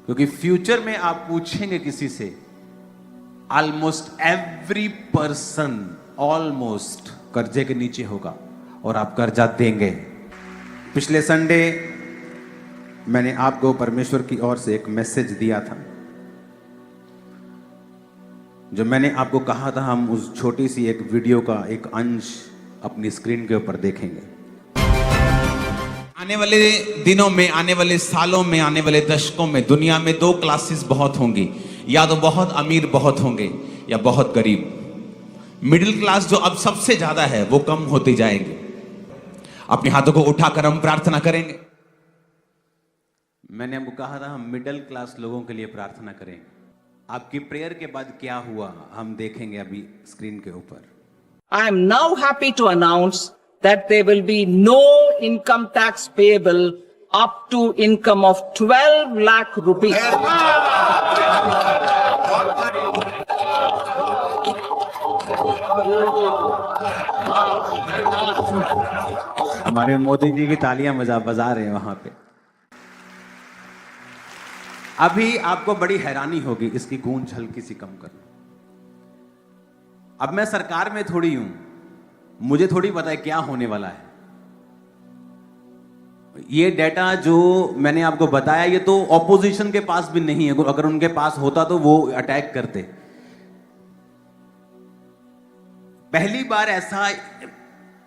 क्योंकि फ्यूचर में आप पूछेंगे किसी से, ऑलमोस्ट एवरी पर्सन ऑलमोस्ट कर्जे के नीचे होगा और आप कर्जा देंगे। पिछले संडे मैंने आपको परमेश्वर की ओर से एक मैसेज दिया था। जो मैंने आपको कहा था, हम उस छोटी सी एक वीडियो का एक अंश अपनी स्क्रीन के ऊपर देखेंगे। आने वाले दिनों में, आने वाले सालों में, आने वाले दशकों में दुनिया में दो क्लासेस बहुत होंगी, या तो बहुत अमीर बहुत होंगे या बहुत गरीब। मिडिल क्लास जो अब सबसे ज्यादा है वो कम होती जाएगी। अपने हाथों को उठाकर हम प्रार्थना करेंगे। मैंने आपको कहा था हम मिडिल क्लास लोगों के लिए प्रार्थना करेंगे। आपकी प्रेयर के बाद क्या हुआ हम देखेंगे अभी स्क्रीन के ऊपर। I am now happy to announce that there will be no income tax payable up to income of 12 lakh rupees. हमारे मोदी जी की तालियां बजा रहे हैं वहां पे। अभी आपको बड़ी हैरानी होगी, इसकी गूंज हल्की सी कम कर लो। अब मैं सरकार में थोड़ी हूं, मुझे थोड़ी पता है क्या होने वाला है। ये डेटा जो मैंने आपको बताया ये तो ऑपोजिशन के पास भी नहीं है। अगर उनके पास होता तो वो अटैक करते। पहली बार ऐसा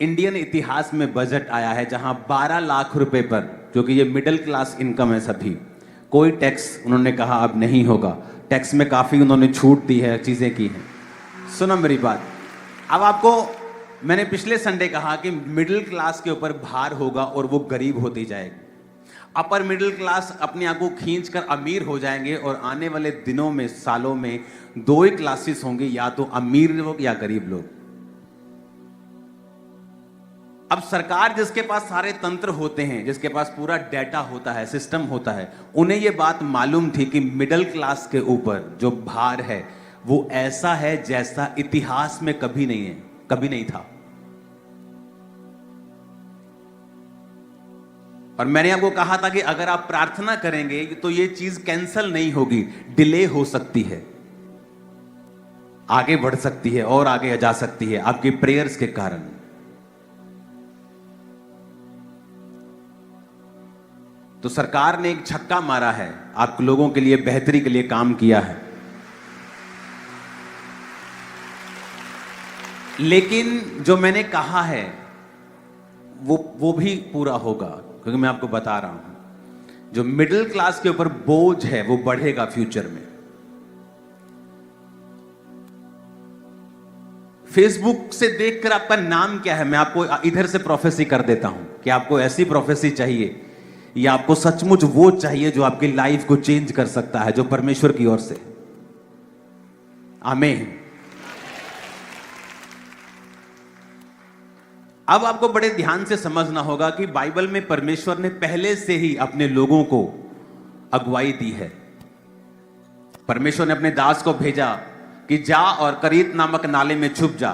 इंडियन इतिहास में बजट आया है जहां 12 लाख रुपए पर, जो कि ये मिडिल क्लास इनकम है सभी, कोई टैक्स उन्होंने कहा अब नहीं होगा। टैक्स में काफी उन्होंने छूट दी है, चीजें की हैं। सुनो मेरी बात। अब आपको मैंने पिछले संडे कहा कि मिडिल क्लास के ऊपर भार होगा और वो गरीब होती जाएगी। अपर मिडिल क्लास अपने आप को खींचकर अमीर हो जाएंगे और आने वाले दिनों में, सालों में दो ही क्लासेस होंगी, या तो अमीर लोग या गरीब लोग। अब सरकार जिसके पास सारे तंत्र होते हैं, जिसके पास पूरा डेटा होता है, सिस्टम होता है, उन्हें यह बात मालूम थी कि मिडिल क्लास के ऊपर जो भार है वो ऐसा है जैसा इतिहास में कभी नहीं है, कभी नहीं था। और मैंने आपको कहा था कि अगर आप प्रार्थना करेंगे तो ये चीज कैंसल नहीं होगी, डिले हो सकती है, आगे बढ़ सकती है और आगे जा सकती है आपकी प्रेयर्स के कारण। तो सरकार ने एक छक्का मारा है, आप लोगों के लिए बेहतरी के लिए काम किया है। लेकिन जो मैंने कहा है वो भी पूरा होगा, क्योंकि मैं आपको बता रहा हूं जो मिडिल क्लास के ऊपर बोझ है वो बढ़ेगा फ्यूचर में। फेसबुक से देखकर आपका नाम क्या है, मैं आपको इधर से प्रोफेसी कर देता हूं कि आपको ऐसी प्रोफेसी चाहिए या आपको सचमुच वो चाहिए जो आपकी लाइफ को चेंज कर सकता है, जो परमेश्वर की ओर से। आमीन। अब आपको बड़े ध्यान से समझना होगा कि बाइबल में परमेश्वर ने पहले से ही अपने लोगों को अगुवाई दी है। परमेश्वर ने अपने दास को भेजा कि जा और करीत नामक नाले में छुप जा।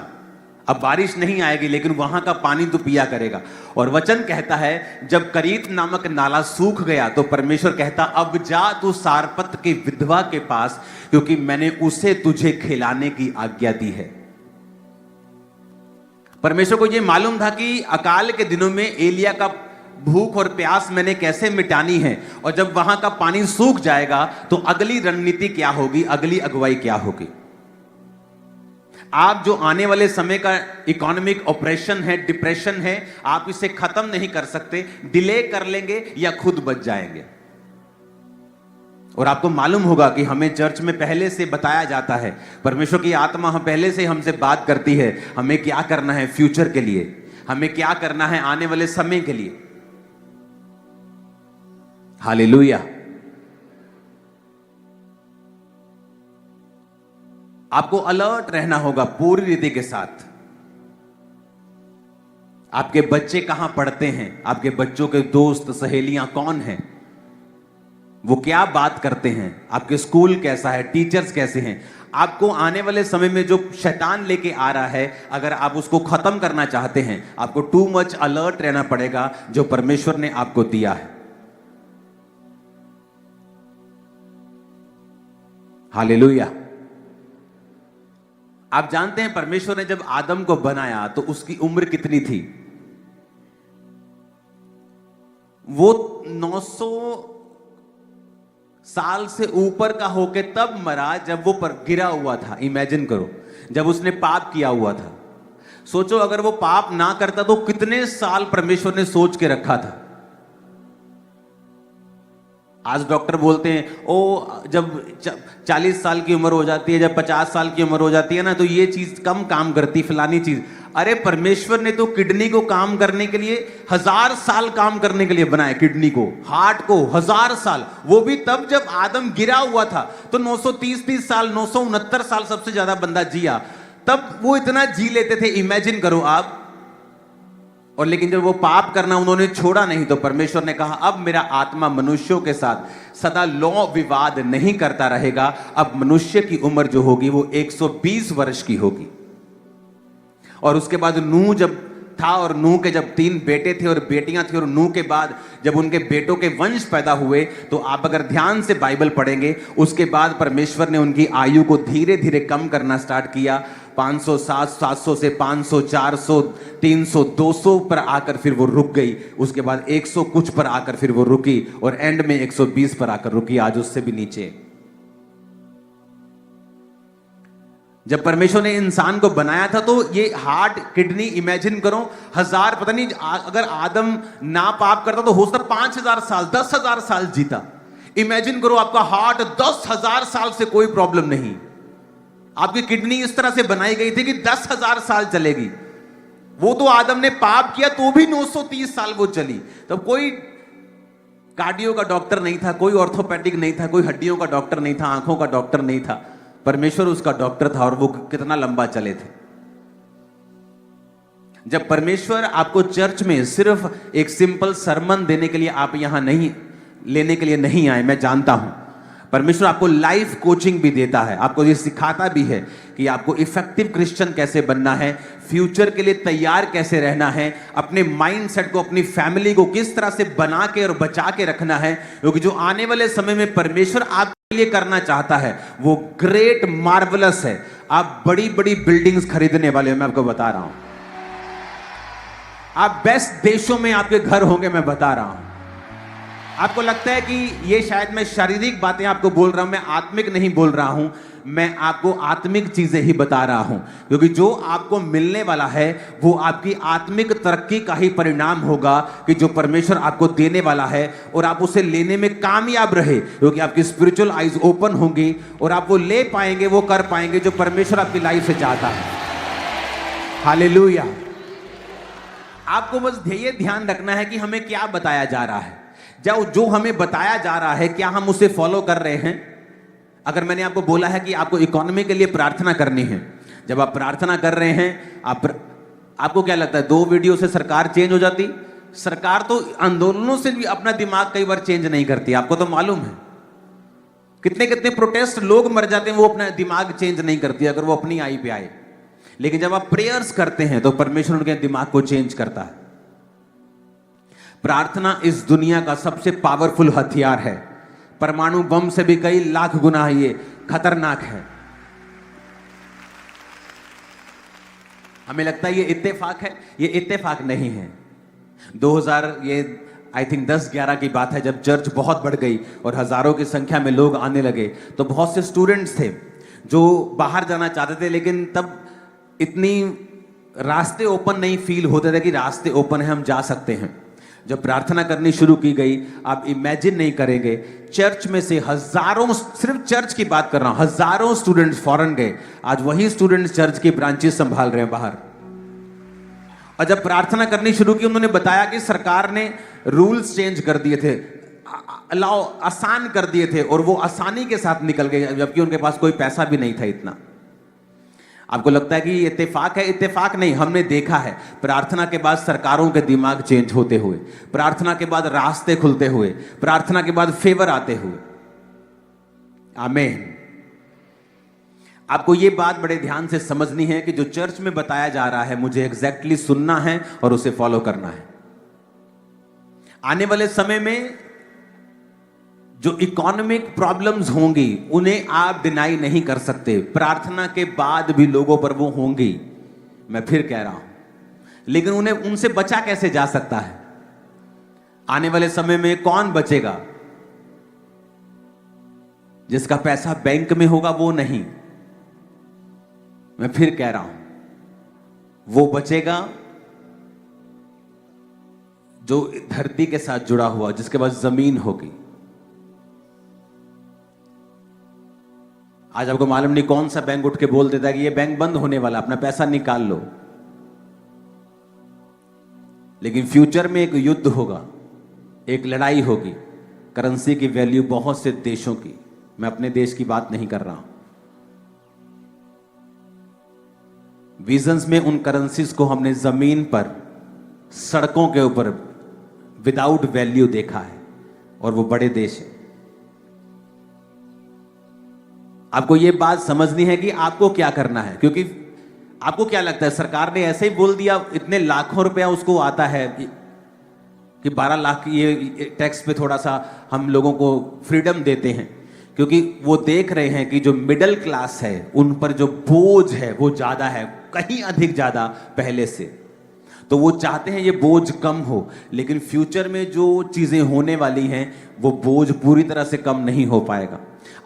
अब बारिश नहीं आएगी लेकिन वहां का पानी तू पिया करेगा। और वचन कहता है जब करीत नामक नाला सूख गया तो परमेश्वर कहता अब जा तू सारपत की विधवा के पास, क्योंकि मैंने उसे तुझे खिलाने की आज्ञा दी है। परमेश्वर को यह मालूम था कि अकाल के दिनों में एलिया का भूख और प्यास मैंने कैसे मिटानी है, और जब वहां का पानी सूख जाएगा तो अगली रणनीति क्या होगी, अगली अगुवाई क्या होगी। आप जो आने वाले समय का इकोनॉमिक ऑपरेशन है, डिप्रेशन है, आप इसे खत्म नहीं कर सकते। डिले कर लेंगे या खुद बच जाएंगे। और आपको मालूम होगा कि हमें चर्च में पहले से बताया जाता है, परमेश्वर की आत्मा हम पहले से हमसे बात करती है हमें क्या करना है फ्यूचर के लिए, हमें क्या करना है आने वाले समय के लिए। हालेलुया। आपको अलर्ट रहना होगा पूरी रीति के साथ। आपके बच्चे कहां पढ़ते हैं, आपके बच्चों के दोस्त सहेलियां कौन हैं, वो क्या बात करते हैं, आपके स्कूल कैसा है, टीचर्स कैसे हैं। आपको आने वाले समय में जो शैतान लेके आ रहा है, अगर आप उसको खत्म करना चाहते हैं, आपको टू मच अलर्ट रहना पड़ेगा जो परमेश्वर ने आपको दिया है। हालेलुया। आप जानते हैं परमेश्वर ने जब आदम को बनाया तो उसकी उम्र कितनी थी? वो 900 साल से ऊपर का होके तब मरा जब वो पर गिरा हुआ था। इमेजिन करो, जब उसने पाप किया हुआ था। सोचो अगर वो पाप ना करता तो कितने साल परमेश्वर ने सोच के रखा था। आज डॉक्टर बोलते हैं ओ जब 40 साल की उम्र हो जाती है, जब 50 साल की उम्र हो जाती है ना, तो ये चीज कम काम करती, फलानी चीज। अरे परमेश्वर ने तो किडनी को काम करने के लिए 1000 साल काम करने के लिए बनाया, किडनी को, हार्ट को 1000 साल। वो भी तब जब आदम गिरा हुआ था तो 930 साल, 969 साल सबसे ज्यादा बंदा जिया, तब वो इतना जी लेते थे। इमेजिन करो आप। और लेकिन जब वो पाप करना उन्होंने छोड़ा नहीं तो परमेश्वर ने कहा अब मेरा आत्मा मनुष्यों के साथ सदा लौ विवाद नहीं करता रहेगा। अब मनुष्य की उम्र जो होगी वो 120 वर्ष की होगी। और उसके बाद नूह जब था, और नूह के जब 3 बेटे थे और बेटियां थी, और नूह के बाद जब उनके बेटों के वंश पैदा हुए, तो आप अगर ध्यान से बाइबल पढ़ेंगे, उसके बाद परमेश्वर ने उनकी आयु को धीरे धीरे कम करना स्टार्ट किया। 500, 700 से 500, 400, 300, 200 पर आकर फिर वो रुक गई। उसके बाद 100 कुछ पर आकर फिर वो रुकी, और एंड में 120 पर आकर रुकी, आज उससे भी नीचे। जब परमेश्वर ने इंसान को बनाया था तो ये हार्ट, किडनी, इमेजिन करो 1000, पता नहीं अगर आदम ना पाप करता तो हो सकता 5000 साल, 10,000 साल जीता। इमेजिन करो आपका हार्ट 10,000 साल से कोई प्रॉब्लम नहीं। आपकी किडनी इस तरह से बनाई गई थी कि 10,000 साल चलेगी। वो तो आदम ने पाप किया तो भी 930 साल वो चली। तब कोई कार्डियो का डॉक्टर नहीं था, कोई ऑर्थोपेडिक नहीं था, कोई हड्डियों का डॉक्टर नहीं था, आंखों का डॉक्टर नहीं था। परमेश्वर उसका डॉक्टर था, और वो कितना लंबा चले थे। जब परमेश्वर आपको चर्च में सिर्फ एक सिंपल सरमन देने के लिए आप यहां नहीं लेने के लिए नहीं आए, मैं जानता हूं। परमेश्वर आपको लाइफ कोचिंग भी देता है, आपको ये सिखाता भी है कि आपको इफेक्टिव क्रिश्चियन कैसे बनना है, फ्यूचर के लिए तैयार कैसे रहना है, अपने माइंडसेट को, अपनी फैमिली को किस तरह से बना के और बचा के रखना है, क्योंकि जो आने वाले समय में परमेश्वर आपके लिए करना चाहता है वो ग्रेट, मार्वलस है। आप बड़ी बड़ी बिल्डिंग्स खरीदने वाले हो, मैं आपको बता रहा हूं। आप बेस्ट देशों में आपके घर होंगे, मैं बता रहा हूं। आपको लगता है कि ये शायद मैं शारीरिक बातें आपको बोल रहा हूं, मैं आत्मिक नहीं बोल रहा हूं, मैं आपको आत्मिक चीजें ही बता रहा हूं, क्योंकि जो आपको मिलने वाला है वो आपकी आत्मिक तरक्की का ही परिणाम होगा कि जो परमेश्वर आपको देने वाला है, और आप उसे लेने में कामयाब रहे, क्योंकि आपकी स्पिरिचुअल आइज ओपन होंगी और आप वो ले पाएंगे, वो कर पाएंगे जो परमेश्वर आपकी लाइफ से चाहता है। हालेलुया। आपको बस ध्येय ध्यान रखना है कि हमें क्या बताया जा रहा है, जो हमें बताया जा रहा है क्या हम उसे फॉलो कर रहे हैं। अगर मैंने आपको बोला है कि आपको इकोनॉमी के लिए प्रार्थना करनी है, जब आप प्रार्थना कर रहे हैं, आपको क्या लगता है 2 वीडियो से सरकार चेंज हो जाती? सरकार तो आंदोलनों से भी अपना दिमाग कई बार चेंज नहीं करती, आपको तो मालूम है। कितने कितने प्रोटेस्ट लोग मर जाते हैं, वो अपना दिमाग चेंज नहीं करती अगर वो अपनी आई पे आए। लेकिन जब आप प्रेयर्स करते हैं तो परमेश्वर उनके दिमाग को चेंज करता है। प्रार्थना इस दुनिया का सबसे पावरफुल हथियार है। परमाणु बम से भी कई लाख गुना ये खतरनाक है। हमें लगता है ये इत्तेफाक है, ये इत्तेफाक नहीं है। 2000 ये आई थिंक 10-11 की बात है, जब चर्च बहुत बढ़ गई और हजारों की संख्या में लोग आने लगे, तो बहुत से स्टूडेंट्स थे जो बाहर जाना चाहते थे, लेकिन तब इतनी रास्ते ओपन नहीं फील होते थे कि रास्ते ओपन है, हम जा सकते हैं। जब प्रार्थना करनी शुरू की गई, आप इमेजिन नहीं करेंगे, चर्च में से हजारों, सिर्फ चर्च की बात कर रहा हूं, हजारों स्टूडेंट्स फॉरेन गए। आज वही स्टूडेंट्स चर्च की ब्रांचेस संभाल रहे हैं बाहर। और जब प्रार्थना करनी शुरू की, उन्होंने बताया कि सरकार ने रूल्स चेंज कर दिए थे, अलाउ आसान कर दिए थे, और वो आसानी के साथ निकल गए, जबकि उनके पास कोई पैसा भी नहीं था इतना। आपको लगता है कि ये इत्तेफाक है? इत्तेफाक नहीं, हमने देखा है प्रार्थना के बाद सरकारों के दिमाग चेंज होते हुए, प्रार्थना के बाद रास्ते खुलते हुए, प्रार्थना के बाद फेवर आते हुए। आमीन। आपको ये बात बड़े ध्यान से समझनी है कि जो चर्च में बताया जा रहा है मुझे एग्जैक्टली सुनना है और उसे फॉलो करना है। आने वाले समय में जो इकोनॉमिक प्रॉब्लम्स होंगी उन्हें आप डिनाई नहीं कर सकते, प्रार्थना के बाद भी लोगों पर वो होंगी, मैं फिर कह रहा हूं, लेकिन उन्हें उनसे बचा कैसे जा सकता है? आने वाले समय में कौन बचेगा? जिसका पैसा बैंक में होगा वो नहीं, मैं फिर कह रहा हूं, वो बचेगा जो धरती के साथ जुड़ा हुआ, जिसके पास जमीन होगी। आज आपको मालूम नहीं कौन सा बैंक उठ के बोल देता है कि ये बैंक बंद होने वाला, अपना पैसा निकाल लो, लेकिन फ्यूचर में एक युद्ध होगा, एक लड़ाई होगी, करेंसी की वैल्यू बहुत से देशों की, मैं अपने देश की बात नहीं कर रहा हूं, विजन्स में उन करेंसीज को हमने जमीन पर, सड़कों के ऊपर विदाउट वैल्यू देखा है, और वो बड़े देश है। आपको ये बात समझनी है कि आपको क्या करना है, क्योंकि आपको क्या लगता है सरकार ने ऐसे ही बोल दिया, इतने लाखों रुपया उसको आता है कि 12 लाख ये टैक्स पे थोड़ा सा हम लोगों को फ्रीडम देते हैं, क्योंकि वो देख रहे हैं कि जो मिडिल क्लास है उन पर जो बोझ है वो ज्यादा है, कहीं अधिक ज्यादा पहले से, तो वो चाहते हैं ये बोझ कम हो, लेकिन फ्यूचर में जो चीजें होने वाली हैं वो बोझ पूरी तरह से कम नहीं हो पाएगा।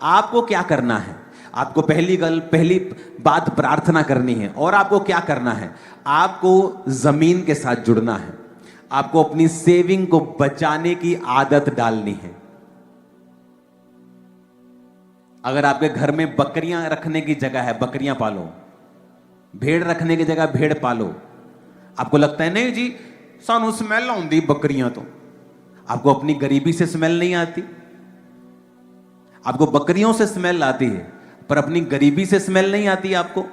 आपको क्या करना है? आपको पहली बात प्रार्थना करनी है, और आपको क्या करना है? आपको जमीन के साथ जुड़ना है, आपको अपनी सेविंग को बचाने की आदत डालनी है। अगर आपके घर में बकरियां रखने की जगह है, बकरियां पालो, भेड़ रखने की जगह भेड़ पालो। आपको लगता है नहीं जी सानू स्मेल आउंदी बकरियां, तो आपको अपनी गरीबी से स्मेल नहीं आती, आपको बकरियों से स्मेल आती है, पर अपनी गरीबी से स्मेल नहीं आती आपको।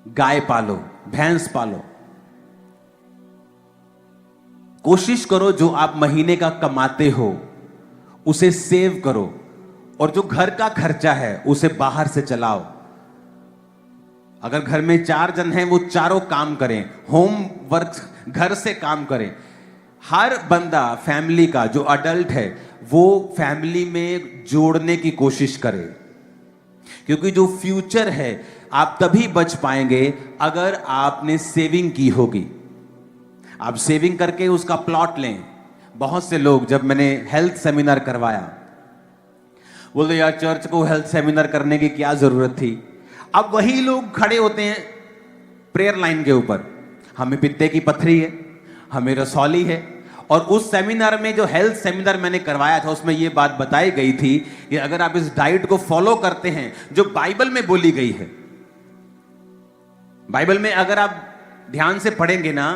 गाय पालो, भैंस पालो, कोशिश करो जो आप महीने का कमाते हो उसे सेव करो, और जो घर का खर्चा है उसे बाहर से चलाओ। अगर घर में 4 जन हैं वो चारों काम करें, होम वर्क घर से काम करें। हर बंदा फैमिली का जो अडल्ट है वो फैमिली में जोड़ने की कोशिश करे, क्योंकि जो फ्यूचर है आप तभी बच पाएंगे अगर आपने सेविंग की होगी। आप सेविंग करके उसका प्लॉट लें। बहुत से लोग, जब मैंने हेल्थ सेमिनार करवाया, बोलते यार चर्च को हेल्थ सेमिनार करने की क्या जरूरत थी। अब वही लोग खड़े होते हैं प्रेयर लाइन के ऊपर, हमें पित्ते की पथरी है, हमें रसौली है, और उस सेमिनार में जो हेल्थ सेमिनार मैंने करवाया था उसमें यह बात बताई गई थी कि अगर आप इस डाइट को फॉलो करते हैं जो बाइबल में बोली गई है, बाइबल में अगर आप ध्यान से पढ़ेंगे ना,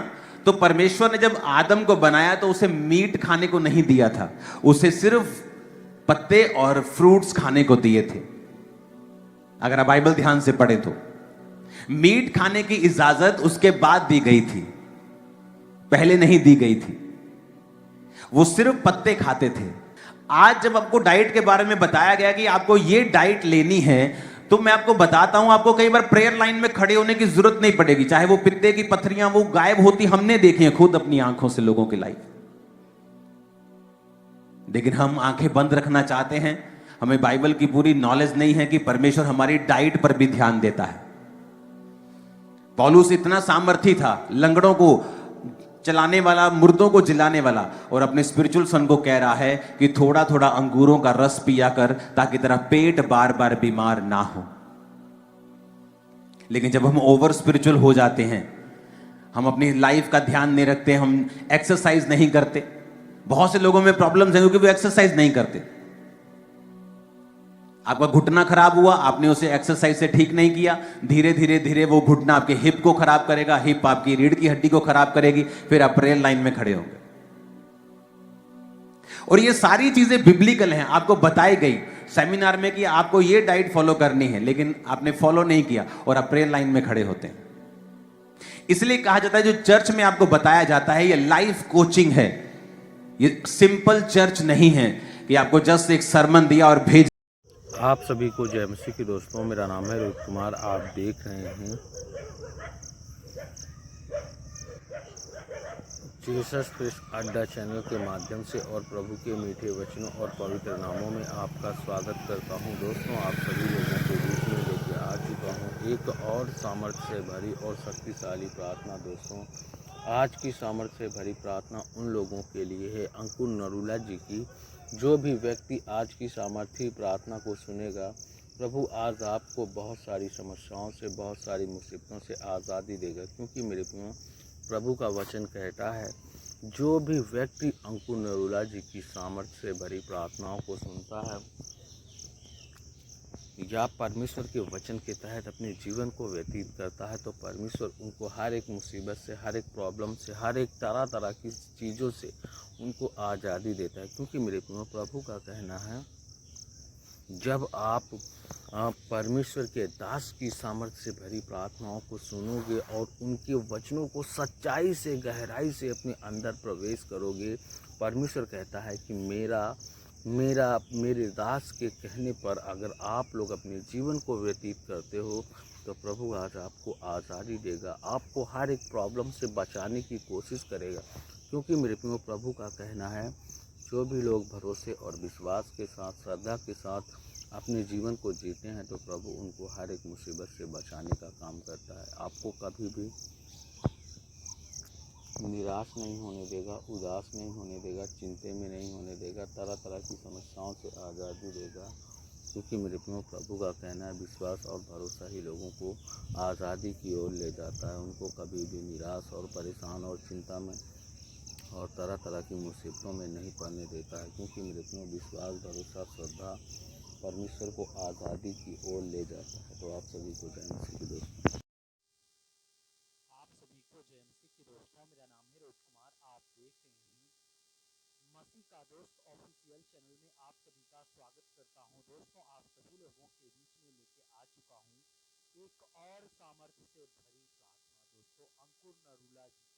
तो परमेश्वर ने जब आदम को बनाया तो उसे मीट खाने को नहीं दिया था, उसे सिर्फ पत्ते और फ्रूट्स खाने को दिए थे। अगर आप बाइबल ध्यान से पढ़े तो मीट खाने की इजाजत उसके बाद दी गई थी, पहले नहीं दी गई थी। वो सिर्फ पत्ते खाते थे। आज जब आपको डाइट के बारे में बताया गया कि आपको ये डाइट लेनी है, तो मैं आपको बताता हूं, आपको कई बार प्रेयर लाइन में खड़े होने की जरूरत नहीं पड़ेगी। चाहे वो पित्ते की पथरियां वो गायब होती, हमने देखी हैं खुद अपनी आंखों से लोगों की लाइफ। लेकिन हम आंखें बंद रखना चाहते हैं। हमें बाइबल की पूरी नॉलेज नहीं है कि परमेश्वर हमारी डाइट पर भी ध्यान देता है। पौलुस इतना सामर्थी था, लंगड़ों को चलाने वाला, मुर्दों को जिलाने वाला, और अपने स्पिरिचुअल सन को कह रहा है कि थोड़ा थोड़ा अंगूरों का रस पिया कर, ताकि तेरा पेट बार बार बीमार ना हो। लेकिन जब हम ओवर स्पिरिचुअल हो जाते हैं, हम अपनी लाइफ का ध्यान नहीं रखते, हम एक्सरसाइज नहीं करते। बहुत से लोगों में प्रॉब्लम्स हैं क्योंकि वो एक्सरसाइज नहीं करते। आपका घुटना खराब हुआ, आपने उसे एक्सरसाइज से ठीक नहीं किया, धीरे धीरे धीरे वो घुटना आपके हिप को खराब करेगा, हिप आपकी रीढ़ की हड्डी को खराब करेगी, फिर आप प्रेयर लाइन में खड़े होंगे। और ये सारी चीजें बिब्लिकल हैं, आपको बताई गई सेमिनार में कि आपको ये डाइट फॉलो करनी है, लेकिन आपने फॉलो नहीं किया और आप प्रेयर लाइन में खड़े होते हैं। इसलिए कहा जाता है जो चर्च में आपको बताया जाता है ये लाइफ कोचिंग है, ये सिंपल चर्च नहीं है कि आपको जस्ट एक सरमन दिया और भेज। आप सभी को जय मसीह की दोस्तों, मेरा नाम है रोहित कुमार। आप देख रहे हैं जीसस प्रेस अड्डा चैनल के माध्यम से और प्रभु के मीठे वचनों और पवित्र नामों में आपका स्वागत करता हूं। दोस्तों, आप सभी लोगों के बीच में लेके आ चुका हूं एक और सामर्थ्य से भरी और शक्तिशाली प्रार्थना। दोस्तों, आज की सामर्थ्य से भरी प्रार्थना उन लोगों के लिए है, अंकुर नरूला जी की। जो भी व्यक्ति आज की सामर्थ्य प्रार्थना को सुनेगा, प्रभु आज आपको बहुत सारी समस्याओं से, बहुत सारी मुसीबतों से आज़ादी देगा। क्योंकि मेरे प्रभु का वचन कहता है, जो भी व्यक्ति अंकुर नरूला जी की सामर्थ्य से भरी प्रार्थनाओं को सुनता है या परमेश्वर के वचन के तहत अपने जीवन को व्यतीत करता है, तो परमेश्वर उनको हर एक मुसीबत से, हर एक प्रॉब्लम से, हर एक तरह तरह की चीज़ों से उनको आज़ादी देता है। क्योंकि मेरे प्रभु का कहना है, जब आप परमेश्वर के दास की सामर्थ्य से भरी प्रार्थनाओं को सुनोगे और उनके वचनों को सच्चाई से, गहराई से अपने अंदर प्रवेश करोगे, परमेश्वर कहता है कि मेरे दास के कहने पर अगर आप लोग अपने जीवन को व्यतीत करते हो, तो प्रभु आज आपको आज़ादी देगा, आपको हर एक प्रॉब्लम से बचाने की कोशिश करेगा। क्योंकि मेरे प्रभु का कहना है, जो भी लोग भरोसे और विश्वास के साथ, श्रद्धा के साथ अपने जीवन को जीते हैं, तो प्रभु उनको हर एक मुसीबत से बचाने का काम करता है। आपको कभी भी निराश नहीं होने देगा, उदास नहीं होने देगा, चिंता में नहीं होने देगा, तरह तरह की समस्याओं से आज़ादी देगा। क्योंकि मेरे प्रभु का कहना है, विश्वास और भरोसा ही लोगों को आज़ादी की ओर ले जाता है। उनको कभी भी निराश और परेशान और चिंता में और तरह तरह की मुसीबतों में नहीं पड़ने देता है। क्योंकि मेरे विश्वास, भरोसा, श्रद्धा परमेश्वर को आज़ादी की ओर ले जाता है। तो आप सभी को जय मसीह की दोस्तों। आप सभी को जय मसीह की दोस्तों, मेरा नाम है रोज कुमार। आप देख रहे हैं मसीह का दोस्त ऑफिशियल चैनल में आप सभी का स्वागत करता हूं। दोस्तों, आप सभी लोगों के बीच में लेके आ चुका हूं एक और सामर्थ्य से भरी प्रार्थना। दोस्तों, अंकुर नरूला जी,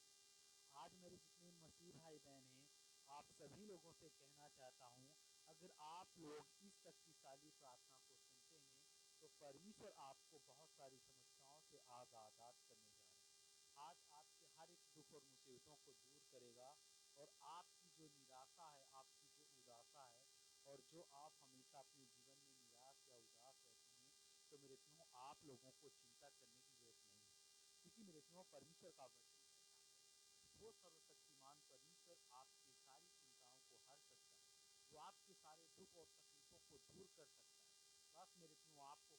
आज मेरे जितने मसीह भाई बहन हैं, आप सभी लोगों से कहना चाहता हूं, अगर आप लोग इस शक्तिशाली प्रार्थना को सुनते हैं, तो परमेश्वर आपको बहुत सारी समस्याओं से आज़ाद करने जा रहे हैं। आज आपके हर एक दुख और मुसीबतों को दूर करेगा और आपकी जो निराशा है, आपकी जो उदासा है, और जो आप हमेशा अपने जीवन में निराश या उदास रहते हैं, तो मेरे प्रियो, आप लोगों को चिंता करने की जरूरत नहीं है। क्योंकि मेरे प्रियो, परमेश्वर का वचन वो सर्वशक्तिमान परमेश्वर आपकी सारी चिंताओं को हर सकता है, वो आपके सारे दुख और तकलीफों को दूर कर सकता है। बस मेरे प्रियो, आपको